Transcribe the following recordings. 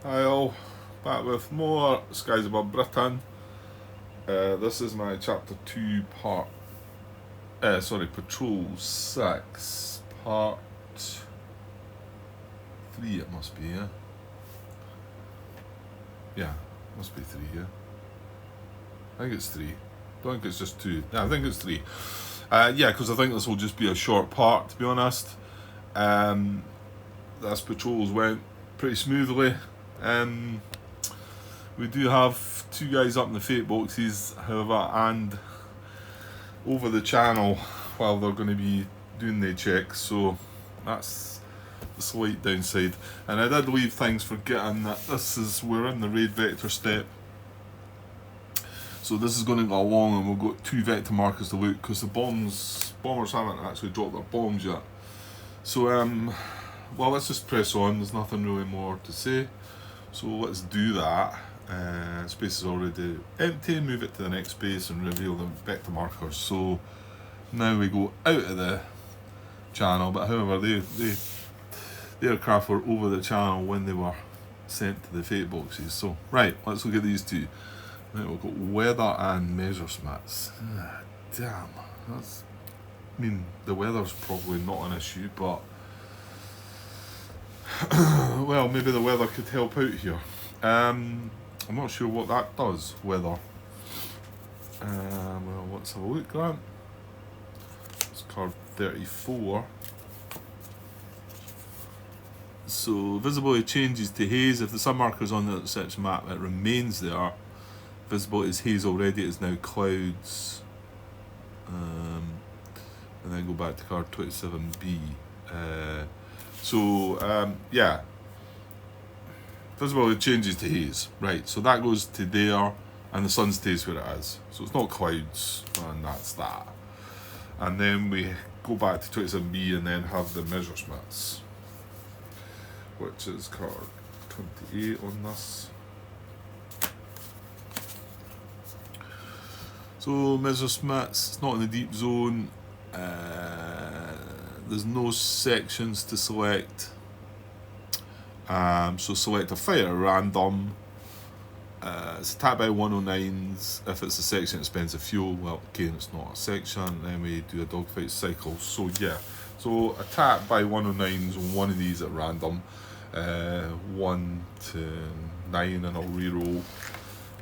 Hi all, back with more Skies Above Britain. This is my chapter 2 patrol 6, part 3 it must be, yeah? Yeah, must be 3, yeah? I think it's 3. Don't think it's just 2. Yeah, I think it's 3. Yeah, because I think this will just be a short part, to be honest. This patrols went pretty smoothly. We do have 2 guys up in the fate boxes, however, and over the channel while they're going to be doing their checks, so that's the slight downside. And I did leave things forgetting that we're in the raid vector step, so this is going to go along, and we've got 2 vector markers to loot because the bombers haven't actually dropped their bombs yet. So well, let's just press on. There's nothing really more to say, so let's do that. Space is already empty. Move it to the next space and reveal the vector markers. So now we go out of the channel, but however the aircraft were over the channel when they were sent to the fate boxes. So right, let's look at these 2. Right, we've got weather and Messerschmitts. Damn, I mean, the weather's probably not an issue, but well, maybe the weather could help out here. I'm not sure what that does, weather. Well, let's have a look, Grant. It's card 34. So, visibility changes to haze. If the sun marker is on the section map, it remains there. Visibility is haze already, it is now clouds. And then go back to card 27B. Yeah. Visibility changes to haze. Right, so that goes to there, and the sun stays where it is. So it's not clouds, and that's that. And then we go back to 27B and then have the Messerschmitts, which is card 28 on this. So Messerschmitts, it's not in the deep zone. There's no sections to select. So select a fighter at random. It's attacked by 109s. If it's a section, it spends a fuel. Well, again, it's not a section. Then we do a dogfight cycle. So yeah, so attack by 109s. One of these at random. 1 to 9, and I'll reroll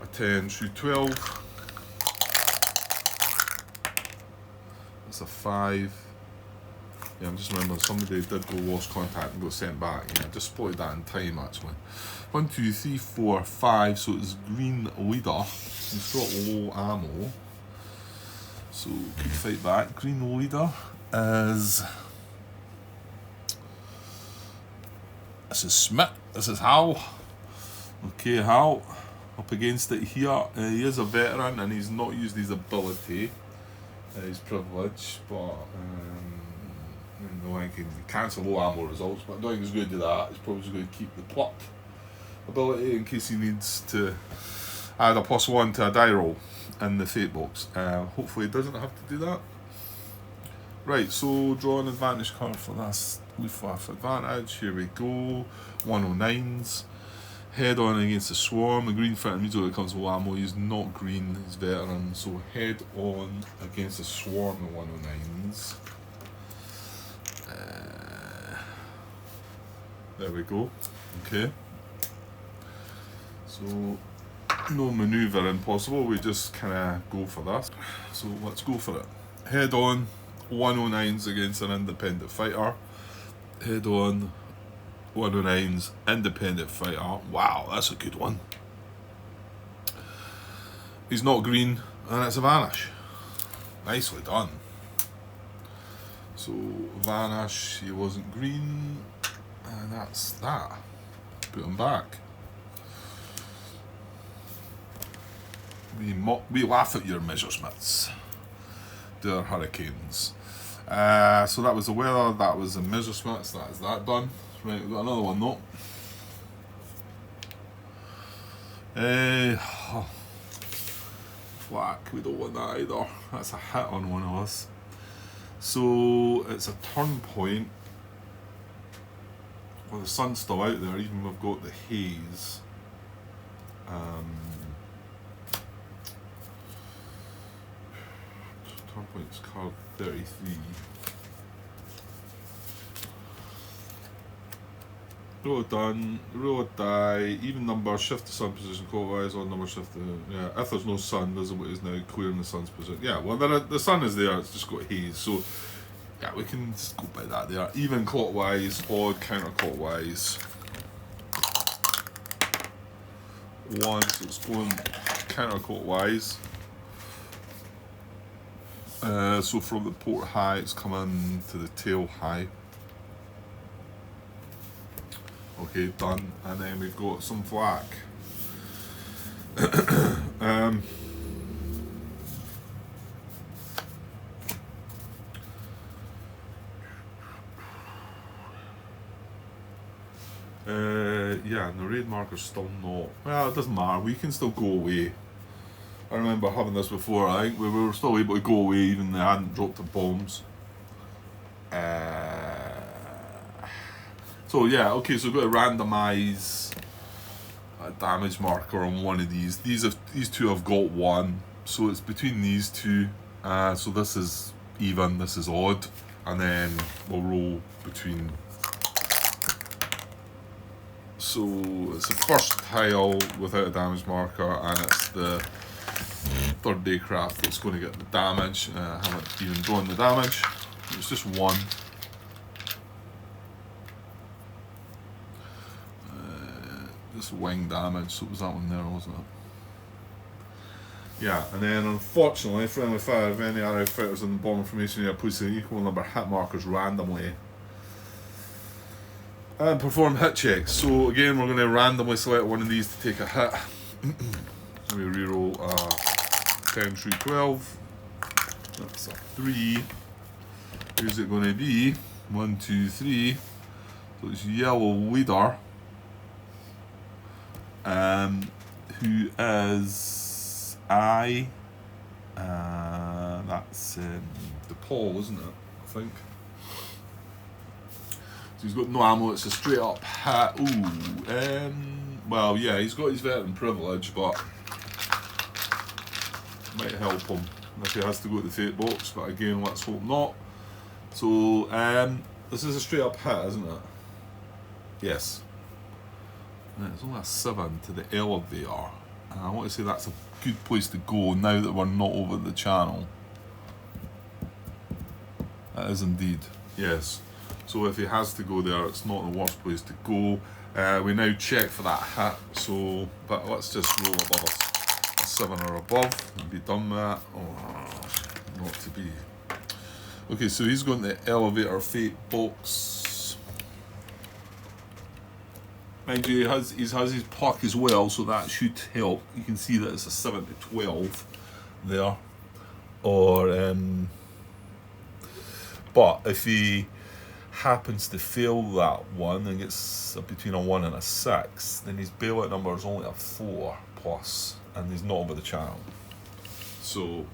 a 10 through 12. That's a 5. Yeah, I'm just remembering somebody did go lost contact and got sent back. Yeah, I just spotted that in time actually. 1, 2, 3, 4, 5. So it's green leader. He's got low ammo, so can fight back. Green leader is. This is Schmidt. This is Hal. Okay, Hal. Up against it here. He is a veteran and he's not used his ability. His privilege, but I can cancel low ammo results, but I don't think he's going to do that. He's probably just going to keep the pluck ability in case he needs to add a +1 to a die roll in the fate box. Hopefully he doesn't have to do that. Right, so draw an advantage card for this Luftwaffe advantage. Here we go. 109s. Head on against the swarm. The green fighter immediately comes with ammo. He's not green, he's veteran. So head on against the swarm of 109s. There we go. Okay. So no manoeuvring possible. We just kind of go for this. So let's go for it. Head on 109s against an independent fighter. Head on 109's independent fighter. Wow, that's a good one. He's not green, and it's a vanish. Nicely done. So vanish, he wasn't green, and that's that. Put him back. We laugh at your Messerschmitts. They're hurricanes. So that was the weather, that was the Messerschmitts, that is that done. Right, we've got another one though. Flak, we don't want that either. That's a hit on one of us. So it's a turn point. Well, the sun's still out there, even we've got the haze. Turn points card 33. Roll done, roll a die, even number, shift the sun position clockwise, odd number, shift the. Yeah, if there's no sun, there's what is now clearing the sun's position. Yeah, well, the sun is there, it's just got haze, so yeah, we can just go by that there. Even clockwise, odd counterclockwise. 1, so it's going counterclockwise. So from the port high, it's coming to the tail high. Okay, done. And then we've got some flak. Yeah, and the raid marker's still not. Well, it doesn't matter. We can still go away. I remember having this before. I think we were still able to go away even though they hadn't dropped the bombs. So yeah, okay. So we've got to randomise a damage marker on one of these. These two have got 1, so it's between these two. So this is even. This is odd, and then we'll roll between. So it's the first tile without a damage marker, and it's the third day craft that's going to get the damage. I haven't even drawn the damage. It's just 1. Just wing damage. So it was that one there, wasn't it? Yeah, and then unfortunately, friendly fire of any RAF fighters in the bomber formation area puts an equal number of hit markers randomly. And perform hit checks. So again, we're going to randomly select one of these to take a hit. Let me reroll 10 through 12. That's a 3. Who's it going to be? 1, 2, 3. So it's yellow leader. Who is I? That's DePaul, isn't it? I think. So he's got no ammo, it's a straight up hit. Ooh, well, yeah, he's got his veteran privilege, but might help him if he has to go to the fate box, but again, let's hope not. So, this is a straight up hit, isn't it? Yes. And it's only a 7 to the elevator. And I want to say that's a good place to go now that we're not over the channel. That is indeed, yes. So if he has to go there, it's not the worst place to go. We now check for that hit, so, but let's just roll above a 7 or above and be done with that. Oh, not to be. Okay, so he's going to the elevator fate box. Mind you, he has his puck as well, so that should help. You can see that it's a 7 to 12 there. Or, but if he happens to fail that one and gets between a 1 and a 6, then his bailout number is only a 4 plus, and he's not over the channel. So,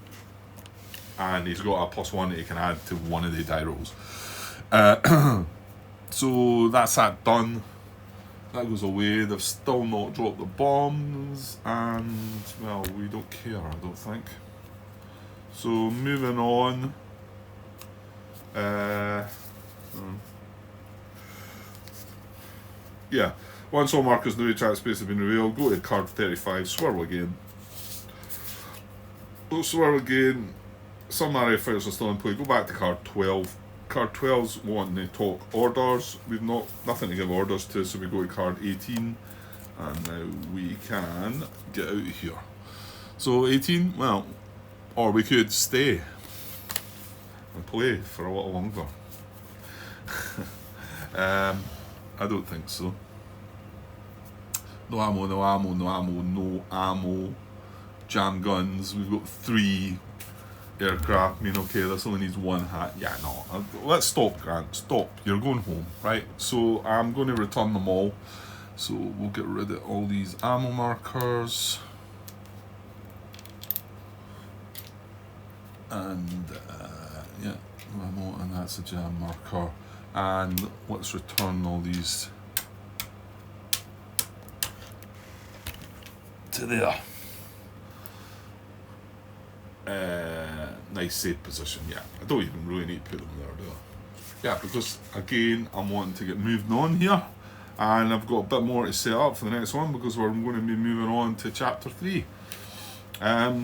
and he's got a +1 that he can add to one of the die rolls. So that's that done. That goes away. They've still not dropped the bombs, and well, we don't care, I don't think. So moving on. Yeah, once all markers in the chat space have been revealed, go to card 35, swirl again. Go swirl again. Some RAF fighters are still in play. Go back to card 12. Card 12's wanting to talk orders. We've nothing to give orders to, so we go to card 18, and now we can get out of here. So 18, well, or we could stay and play for a little longer. I don't think so. No ammo, no ammo, no ammo, no ammo. Jam guns. We've got 3 aircraft. I mean, okay, this only needs 1 hat. Yeah, no. Let's stop, Grant. Stop. You're going home, right? So I'm going to return them all. So we'll get rid of all these ammo markers. And yeah, ammo, and that's a jam marker. And let's return all these to there. Nice safe position, yeah. I don't even really need to put them there, do I? Yeah, because again, I'm wanting to get moved on here, and I've got a bit more to set up for the next one because we're going to be moving on to chapter 3.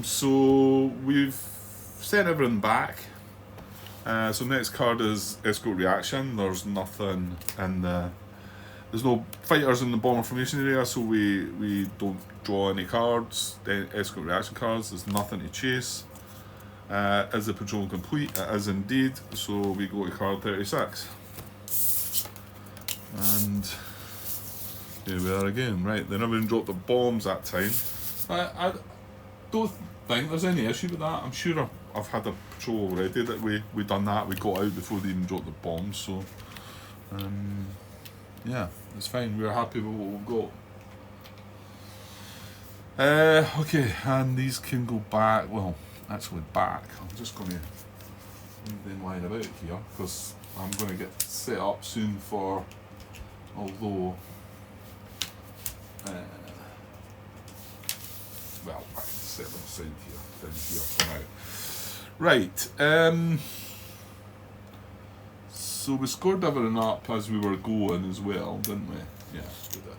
So we've sent everything back. So next card is Escort Reaction. There's nothing in there's no fighters in the bomber formation area, so we don't draw any cards, Escort Reaction cards. There's nothing to chase. Is the patrol complete? It is indeed. So we go to card 36. And here we are again. Right, they never even dropped the bombs that time. I don't think there's any issue with that. I'm sure I've had a patrol already that we done that. We got out before they even dropped the bombs. So yeah, it's fine. We're happy with what we've got. Okay, and these can go back. Well, actually back. I'm just going to move them lying about here because I'm going to get set up soon for. Although, well, I can set them aside here, down here for now. Right. So we scored everything up as we were going as well, didn't we? Yeah, we did.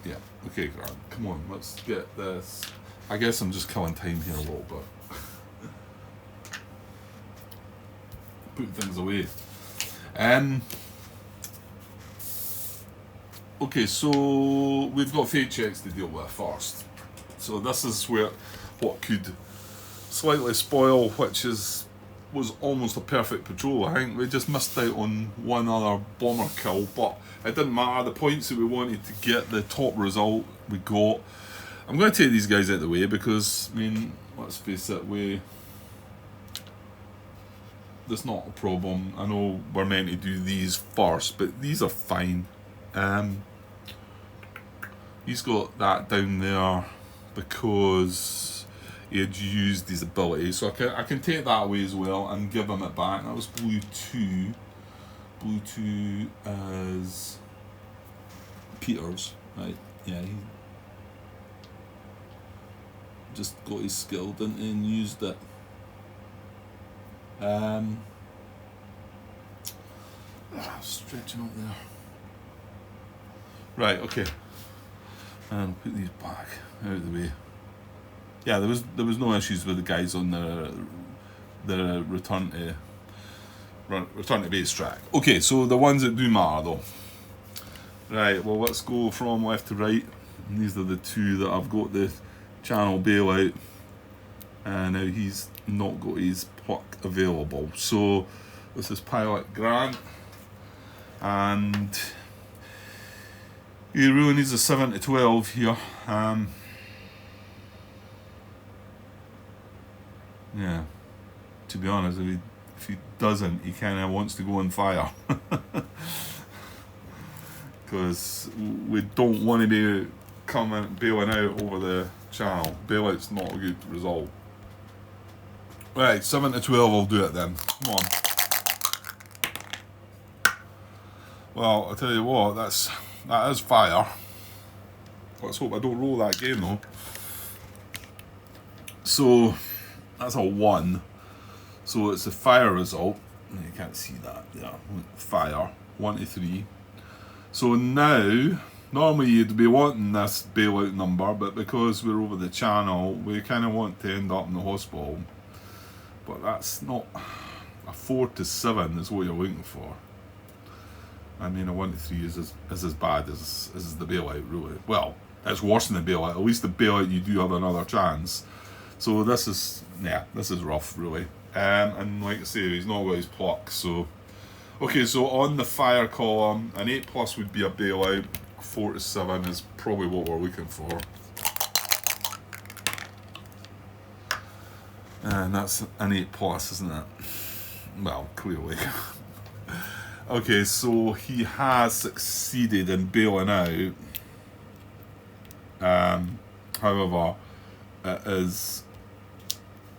Yeah, okay, Grant, come on, let's get this. I guess I'm just killing time here a little bit. Put things away. Okay, so we've got fate checks to deal with first. So this is where what could slightly spoil, which was almost a perfect patrol. I think we just missed out on one other bomber kill, but it didn't matter. The points that we wanted to get, the top result we got. I'm going to take these guys out of the way because, I mean, let's face it, there's not a problem. I know we're meant to do these first, but these are fine. He's got that down there because he had used his abilities, so I can take that away as well and give him it back. That was blue 2. Blue 2 is Peters, right? Yeah, he just got his skill, didn't he, and used it. Stretching up there. Right, okay. And I'll put these back out of the way. Yeah, there was no issues with the guys on the return to base track. Okay, so the ones that do matter though. Right, well let's go from left to right. And these are the two that I've got the channel bailout. And now he's not got his pluck available. So this is Pilot Grant. And he really needs a 7 to 12 here. Yeah, to be honest, if he doesn't, he kind of wants to go on fire. Because we don't want to be bailing out over the channel. Bailout's not a good result. Right, 7 to 12, I'll do it then. Come on. Well, I'll tell you what, that is fire. Let's hope I don't roll that game though. So that's a 1. So it's a fire result. You can't see that. Yeah, fire 1 to 3. So now, normally you'd be wanting this bailout number, but because we're over the channel, we kind of want to end up in the hospital. But that's not a 4 to 7 is what you're looking for. I mean, a 1 to 3 is as bad as the bailout, really. Well, it's worse than the bailout. At least the bailout, you do have another chance. So this is rough, really. And like I say, he's not got his pluck. So, okay, so on the fire column, an 8+ would be a bailout. 4 to 7 is probably what we're looking for. And that's an 8+, isn't it? Well, clearly. Okay, so he has succeeded in bailing out. However, it is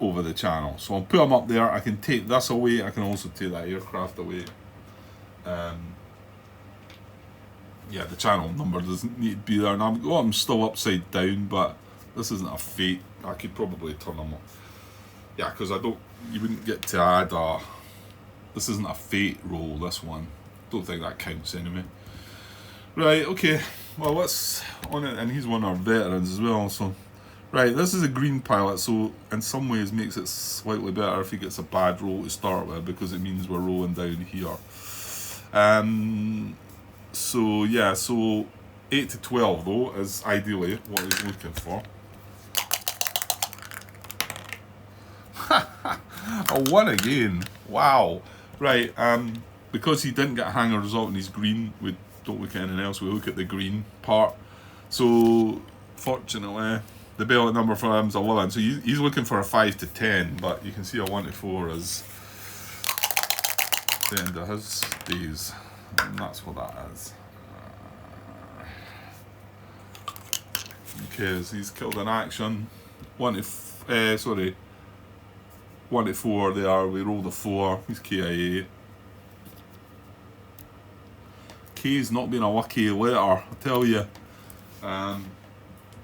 over the channel. So I'll put him up there. I can take this away. I can also take that aircraft away. yeah, the channel number doesn't need to be there. And I'm still upside down, but this isn't a fate. I could probably turn them up. Yeah, because you wouldn't get to add a, this isn't a fate roll, this one. Don't think that counts anyway. Right, okay, well let's on it, and he's one of our veterans as well, so. Right, this is a green pilot, so in some ways makes it slightly better if he gets a bad roll to start with, because it means we're rolling down here. So yeah, so 8 to 12 though is ideally what he's looking for. A 1 again. Wow. Right, because he didn't get a hanger result and he's green, we don't look at anything else, we look at the green part. So fortunately the bailout number for him is 11, so he's looking for a 5 to 10, but you can see a 1 to 4 is the end of his days, and that's what that is. Okay, so he's killed in action. 1 to 4 there, we rolled a 4, he's KIA. K's not been a lucky letter, I tell you.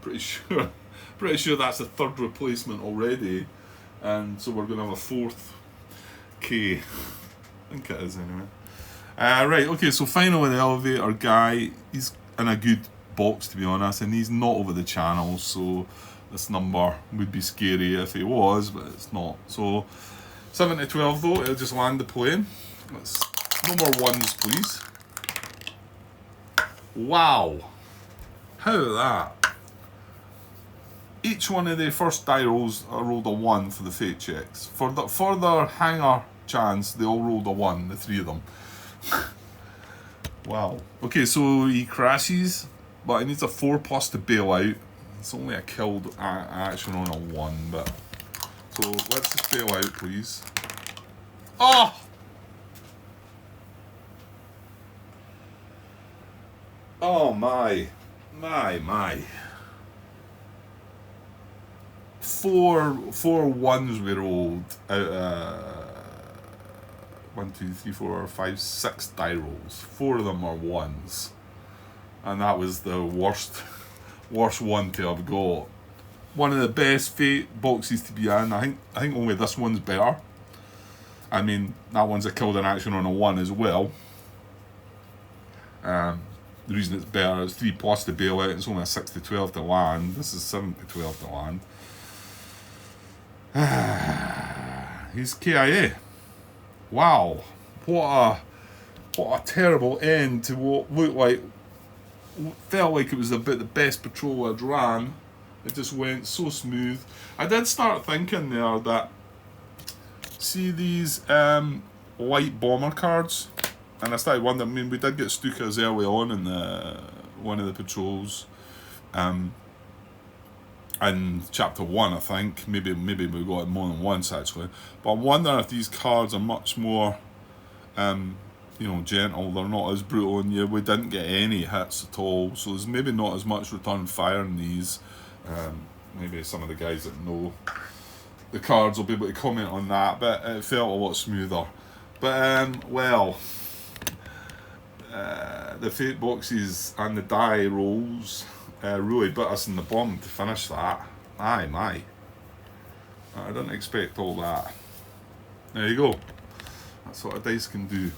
Pretty sure that's the 3rd replacement already, and so we're going to have a 4th K. I think it is anyway. Right, okay, so finally the elevator guy, he's in a good box to be honest, and he's not over the channel, so this number would be scary if he was, but it's not. So 7 to 12 though, it'll just land the plane. No more 1s please. Wow, how about that? Each one of the first die rolls rolled a 1 for the fate checks. For their hanger chance, they all rolled a 1, the 3 of them. Wow. Okay, so he crashes, but he needs a 4+ to bail out. It's only a killed action on a 1, but... So let's just bail out, please. Oh! Oh my. My. Four 1s we rolled out 1, 2, 3, 4, 5, 6 die rolls. 4 of them are 1s, and that was the worst one to have got. One of the best fate boxes to be in. I think only this one's better. I mean, that one's a killed in action on a 1 as well. The reason it's better is 3+ to bail out. It's only a 6 to 12 to land. This is 7 to 12 to land. He's KIA. Wow, what a terrible end to what felt like it was about the best patrol I'd ran. It just went so smooth. I did start thinking there that, see these light bomber cards, and I started wondering. I mean, we did get Stukas early on in one of the patrols. In chapter 1, I think. Maybe we got it more than once actually. But I'm wondering if these cards are much more, gentle. They're not as brutal on you. We didn't get any hits at all, so there's maybe not as much return fire in these. Maybe some of the guys that know the cards will be able to comment on that, but it felt a lot smoother. But the fate boxes and the die rolls really bit us in the bum to finish that. Aye, my. I didn't expect all that. There you go. That's what a dice can do.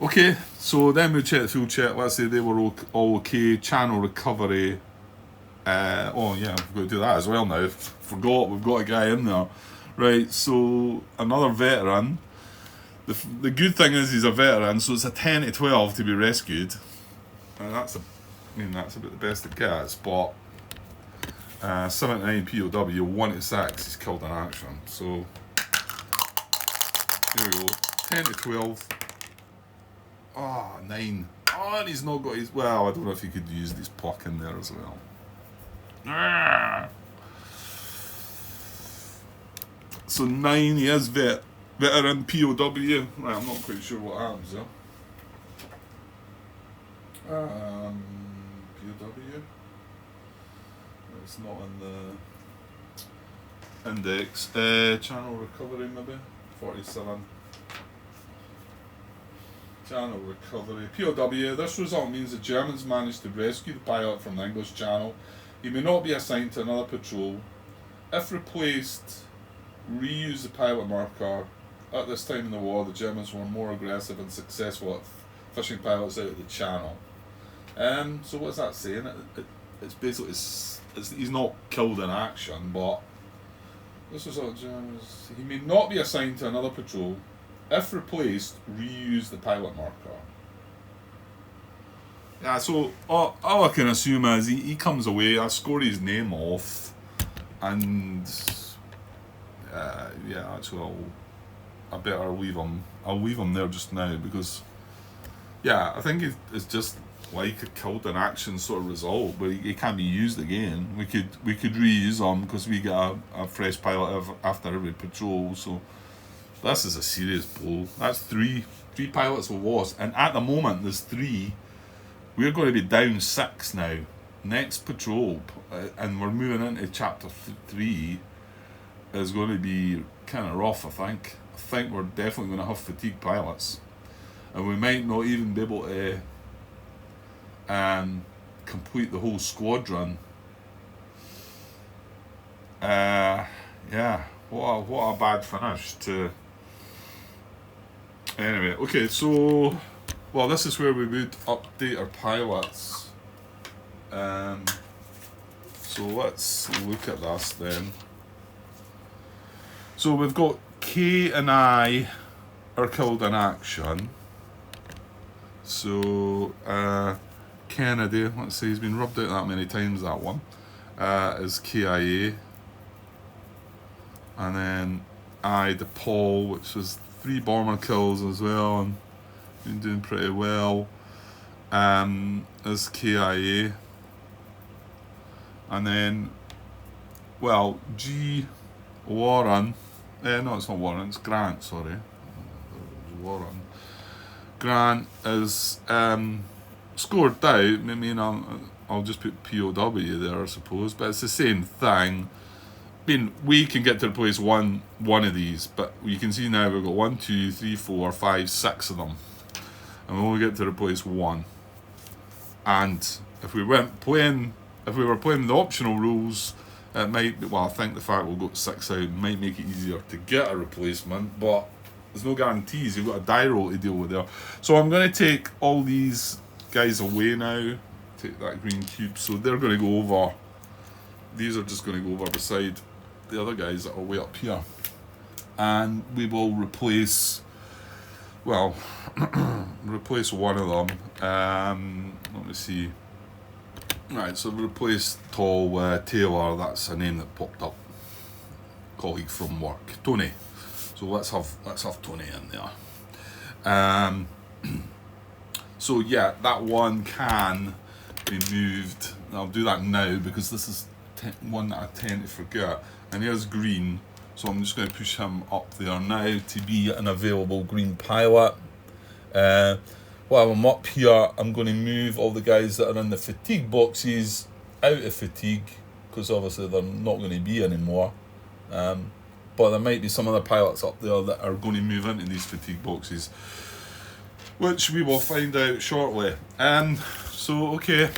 Okay, so then we check the full check. Let's say they were all okay. Channel recovery. Oh yeah, we've got to do that as well now. Forgot, we've got a guy in there. Right, so another veteran. The good thing is he's a veteran, so it's a 10 to 12 to be rescued. And that's about the best it gets, but 7 to 9 POW, 1 to 6 he's killed in action. So here we go. 10 to 12. Oh, 9. Oh, and he's not got his... Well, I don't know if he could use his pluck in there as well. So 9, he is veteran POW. Right, I'm not quite sure what happens there. POW. It's not in the index. Channel recovery maybe. 47. Channel recovery. POW. This result means the Germans managed to rescue the pilot from the English Channel. He may not be assigned to another patrol. If replaced, reuse the pilot marker. At this time in the war, the Germans were more aggressive and successful at fishing pilots out of the Channel. So what's that saying? It's basically he's not killed in action, but this is what Germans. He may not be assigned to another patrol. If replaced, reuse the pilot marker. Yeah, so all I can assume is he comes away. I score his name off, and yeah, actually, I better leave him. I'll leave him there just now because, yeah, I think it's just like a killed in action sort of result, but he can't be used again. We could reuse him because we get a fresh pilot after every patrol. So this is a serious blow. That's three pilots we lost, and at the moment there's 3. We're going to be down 6 now. Next patrol, and we're moving into chapter 3, is going to be kind of rough. I think we're definitely going to have fatigue pilots, and we might not even be able to complete the whole squadron. Yeah, what a bad finish to. Anyway, okay, so well, this is where we would update our pilots. So let's look at this then. So we've got K and I are killed in action. So Kennedy, let's see, he's been rubbed out that many times, that one, is KIA. And then DePaul, which was 3 bomber kills as well, and been doing pretty well, is KIA. And then, well, G. Warren, no, it's not Warren, it's Grant, sorry. Warren. Grant is scored out. I mean, I'll just put POW there, I suppose, but it's the same thing. I mean, we can get to replace one of these, but you can see now we've got 1, 2, 3, 4, 5, 6 of them, and we only get to replace 1. And if we were playing the optional rules, it might. Well, I think the fact we'll go 6 out might make it easier to get a replacement, but there's no guarantees. You've got a die roll to deal with there. So I'm going to take all these guys away now. Take that green cube. So they're going to go over. These are just going to go over beside the other guys that are way up here, and we will replace. Well, replace one of them. Let me see. Right, so we replaced Tall Taylor. That's a name that popped up. Colleague from work, Tony. So let's have Tony in there. So yeah, that one can be moved. I'll do that now because this is one that I tend to forget. And here's green, so I'm just going to push him up there now to be an available green pilot. While I'm up here, I'm going to move all the guys that are in the fatigue boxes out of fatigue, because obviously they're not going to be anymore. But there might be some other pilots up there that are going to move into these fatigue boxes, which we will find out shortly. So okay,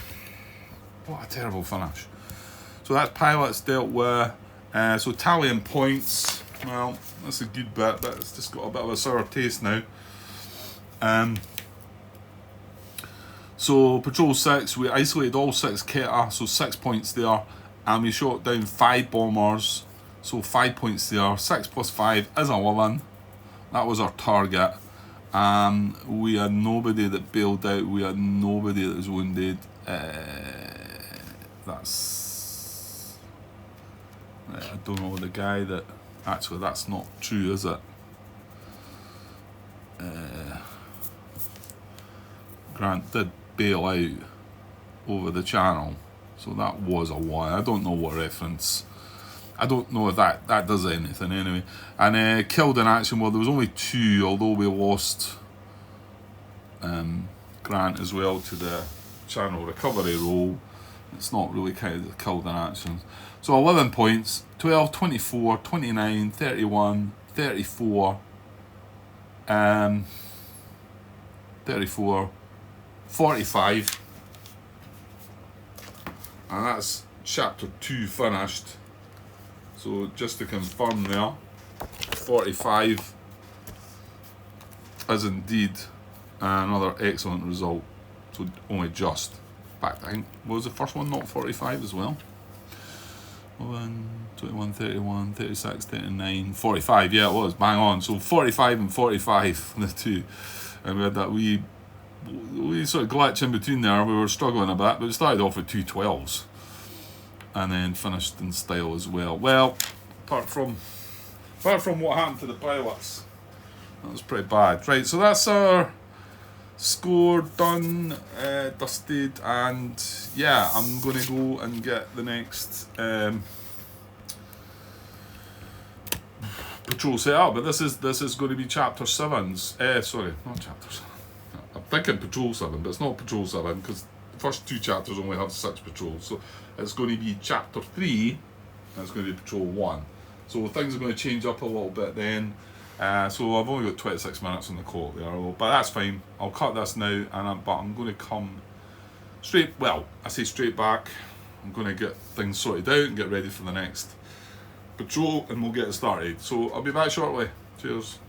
what a terrible finish. So that's pilots dealt with. So tallying points, well, that's a good bit, but it's just got a bit of a sour taste now. So Patrol 6, we isolated all 6 Keta, so 6 points there, and we shot down 5 bombers, so 5 points there. 6 plus 5 is 11. That was our target. We had nobody that bailed out, we had nobody that was wounded. I don't know the guy that. Actually, that's not true, is it? Grant did bail out over the channel, so that was a one. I don't know what reference. I don't know if that does anything anyway. And killed in action. Well, there was only 2, although we lost Grant as well to the channel recovery role. It's not really kind of killed in action. So 11 points, 12, 24, 29, 31, 34. 34, 45. And that's chapter 2 finished. So just to confirm there, 45 is indeed another excellent result. So only just. In fact, I think, was the first one not 45 as well? 1, 21, 31, 36, 39, 45. Yeah, it was. Bang on. So 45 and 45, the two. And we had that wee sort of glitch in between there. We were struggling a bit, but we started off with 2 12s. And then finished in style as well. Well, apart from what happened to the pilots, that was pretty bad. Right, so that's our score done, dusted, and yeah, I'm going to go and get the next patrol set up. But this is going to be chapter 7's. Sorry, not chapter 7. I'm thinking patrol 7, but it's not patrol 7 because the first 2 chapters only have 6 patrols. So it's going to be chapter 3, and it's going to be patrol 1. So things are going to change up a little bit then. So I've only got 26 minutes on the clock there, but that's fine. I'll cut this now, but I'm going to come straight. Well, I say straight back. I'm going to get things sorted out and get ready for the next patrol, and we'll get it started. So I'll be back shortly. Cheers.